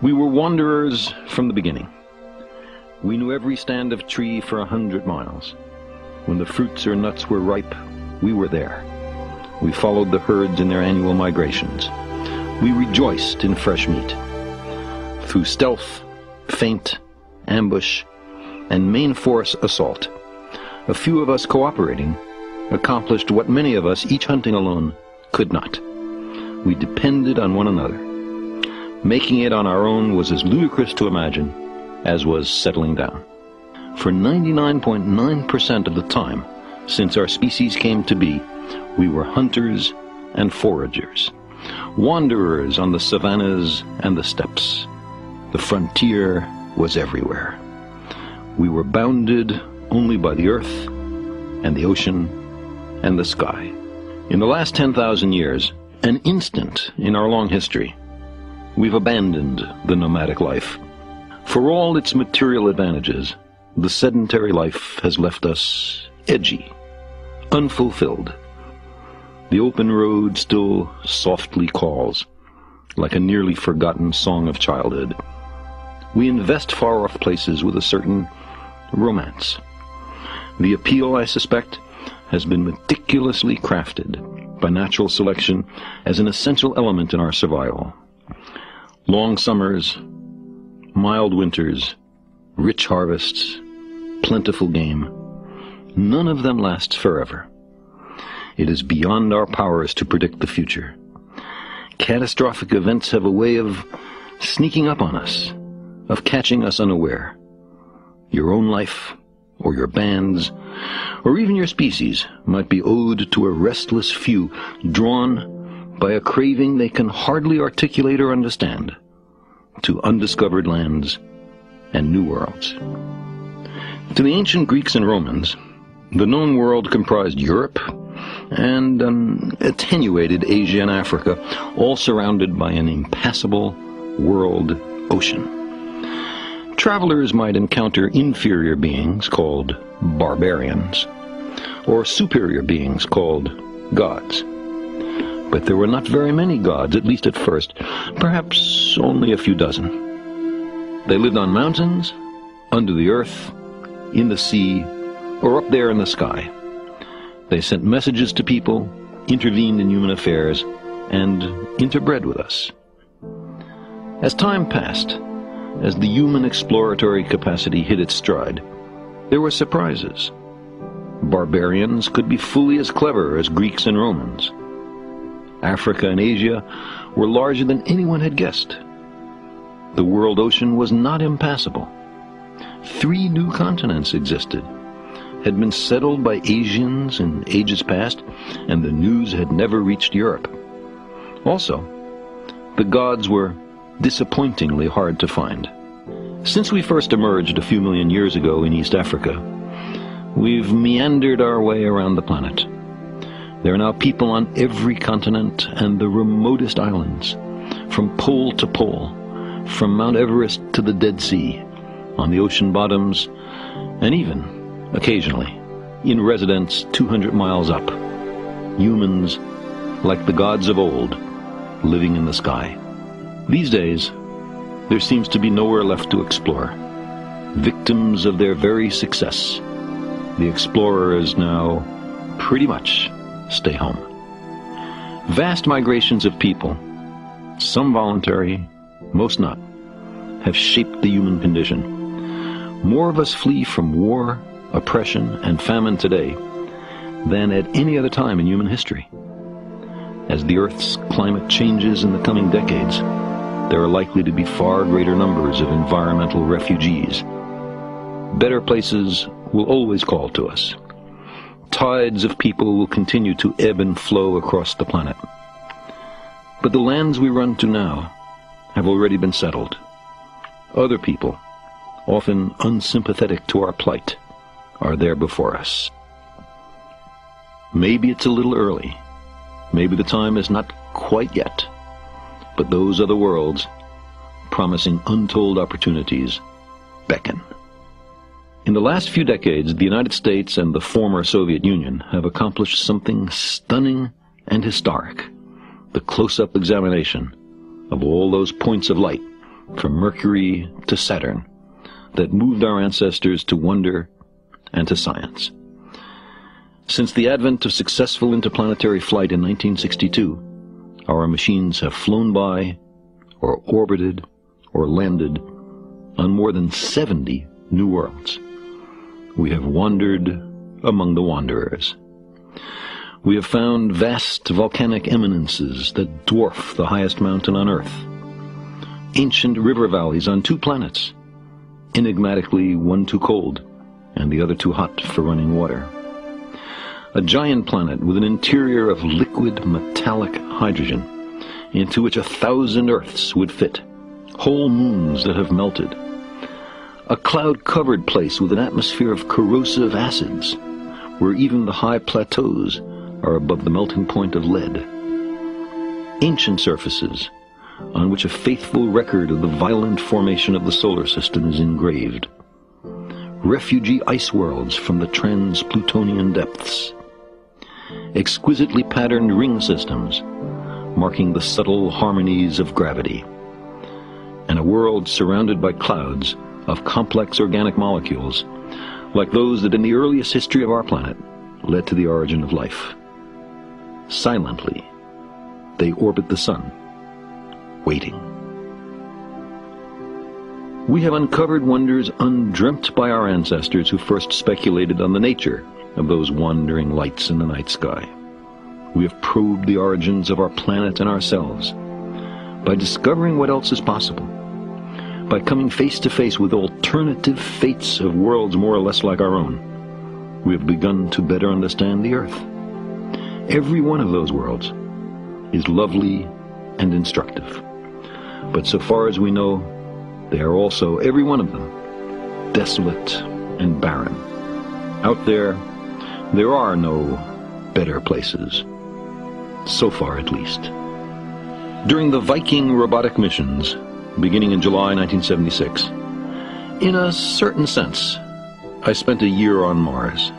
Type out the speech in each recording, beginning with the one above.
We were wanderers from the beginning. We knew every stand of tree for 100 miles. When the fruits or nuts were ripe, we were there. We followed the herds in their annual migrations. We rejoiced in fresh meat. Through stealth, feint, ambush, and main force assault, a few of us cooperating accomplished what many of us, each hunting alone, could not. We depended on one another. Making it on our own was as ludicrous to imagine as was settling down. For 99.9% of the time since our species came to be, we were hunters and foragers, wanderers on the savannas and the steppes. The frontier was everywhere. We were bounded only by the earth and the ocean and the sky. In the last 10,000 years, an instant in our long history, we've abandoned the nomadic life. For all its material advantages, the sedentary life has left us edgy, unfulfilled. The open road still softly calls, like a nearly forgotten song of childhood. We invest far-off places with a certain romance. The appeal, I suspect, has been meticulously crafted by natural selection as an essential element in our survival. Long summers, mild winters, rich harvests, plentiful game, none of them lasts forever. It is beyond our powers to predict the future. Catastrophic events have a way of sneaking up on us, of catching us unaware. Your own life, or your band's, or even your species might be owed to a restless few drawn by a craving they can hardly articulate or understand, to undiscovered lands and new worlds. To the ancient Greeks and Romans, the known world comprised Europe and attenuated Asia and Africa, all surrounded by an impassable world ocean. Travelers might encounter inferior beings called barbarians, or superior beings called gods. But there were not very many gods, at least at first, perhaps only a few dozen. They lived on mountains, under the earth, in the sea, or up there in the sky. They sent messages to people, intervened in human affairs, and interbred with us. As time passed, as the human exploratory capacity hit its stride, there were surprises. Barbarians could be fully as clever as Greeks and Romans. Africa and Asia were larger than anyone had guessed. The world ocean was not impassable. 3 new continents existed, had been settled by Asians in ages past, and the news had never reached Europe. Also, the gods were disappointingly hard to find. Since we first emerged a few million years ago in East Africa, we've meandered our way around the planet. There are now people on every continent and the remotest islands, from pole to pole, from Mount Everest to the Dead Sea, on the ocean bottoms, and even, occasionally, in residence 200 miles up. Humans, like the gods of old, living in the sky. These days, there seems to be nowhere left to explore. Victims of their very success, the explorers now pretty much stay home. Vast migrations of people, some voluntary, most not, have shaped the human condition. More of us flee from war, oppression, and famine today than at any other time in human history. As the Earth's climate changes in the coming decades, there are likely to be far greater numbers of environmental refugees. Better places will always call to us. Tides of people will continue to ebb and flow across the planet. But the lands we run to now have already been settled. Other people, often unsympathetic to our plight, are there before us. Maybe it's a little early. Maybe the time is not quite yet. But those other worlds, promising untold opportunities, beckon. In the last few decades, the United States and the former Soviet Union have accomplished something stunning and historic: the close-up examination of all those points of light from Mercury to Saturn, that moved our ancestors to wonder and to science. Since the advent of successful interplanetary flight in 1962, our machines have flown by, or orbited, or landed on more than 70 new worlds. We have wandered among the wanderers. We have found vast volcanic eminences that dwarf the highest mountain on Earth, ancient river valleys on 2 planets, enigmatically one too cold and the other too hot for running water, a giant planet with an interior of liquid metallic hydrogen into which 1,000 Earths would fit, whole moons that have melted, a cloud-covered place with an atmosphere of corrosive acids, where even the high plateaus are above the melting point of lead, ancient surfaces on which a faithful record of the violent formation of the solar system is engraved, refugee ice worlds from the trans-Plutonian depths, exquisitely patterned ring systems marking the subtle harmonies of gravity, and a world surrounded by clouds of complex organic molecules like those that in the earliest history of our planet led to the origin of life. Silently, they orbit the sun, waiting. We have uncovered wonders undreamt by our ancestors who first speculated on the nature of those wandering lights in the night sky. We have probed the origins of our planet and ourselves by discovering what else is possible, by coming face to face with alternative fates of worlds more or less like our own. We have begun to better understand the Earth. Every one of those worlds is lovely and instructive, but so far as we know, they are also, every one of them, desolate and barren. Out there are no better places, so far at least. During the Viking robotic missions, beginning in July 1976, in a certain sense, I spent a year on Mars.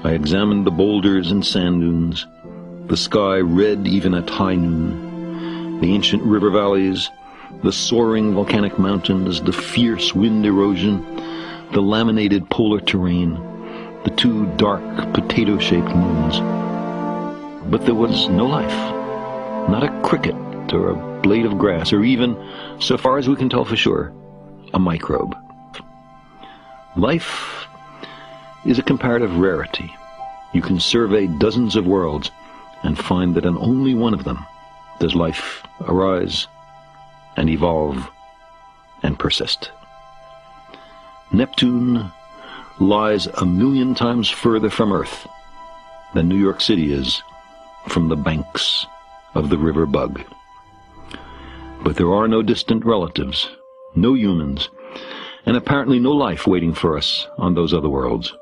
I examined the boulders and sand dunes, the sky red even at high noon, the ancient river valleys, the soaring volcanic mountains, the fierce wind erosion, the laminated polar terrain, the 2 dark potato-shaped moons. But there was no life, not a cricket or a blade of grass, or even, so far as we can tell for sure, a microbe. Life is a comparative rarity. You can survey dozens of worlds and find that in only one of them does life arise and evolve and persist. Neptune lies 1,000,000 times further from Earth than New York City is from the banks of the river Bug. But there are no distant relatives, no humans, and apparently no life waiting for us on those other worlds.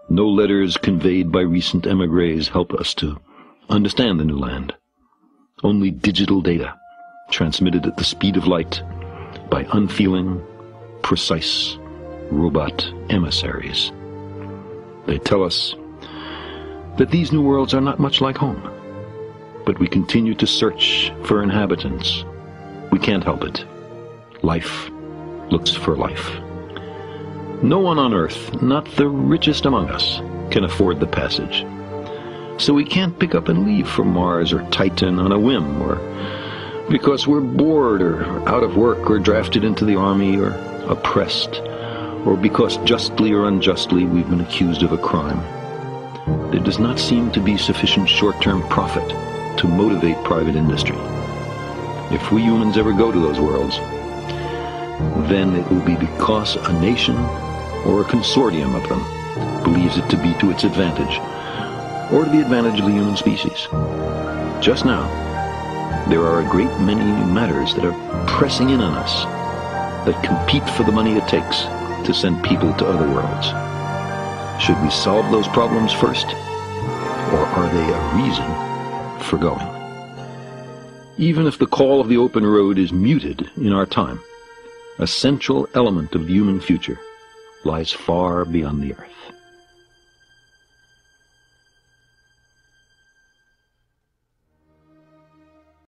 No letters conveyed by recent emigres help us to understand the new land. Only digital data transmitted at the speed of light by unfeeling, precise robot emissaries. They tell us that these new worlds are not much like home, but we continue to search for inhabitants. We can't help it. Life looks for life. No one on Earth, not the richest among us, can afford the passage. So we can't pick up and leave for Mars or Titan on a whim, or because we're bored or out of work or drafted into the army or oppressed, or because justly or unjustly we've been accused of a crime. There does not seem to be sufficient short-term profit to motivate private industry. If we humans ever go to those worlds, then it will be because a nation or a consortium of them believes it to be to its advantage, or to the advantage of the human species. Just now, there are a great many matters that are pressing in on us, that compete for the money it takes to send people to other worlds. Should we solve those problems first, or are they a reason for going? Even if the call of the open road is muted in our time, a central element of the human future lies far beyond the Earth.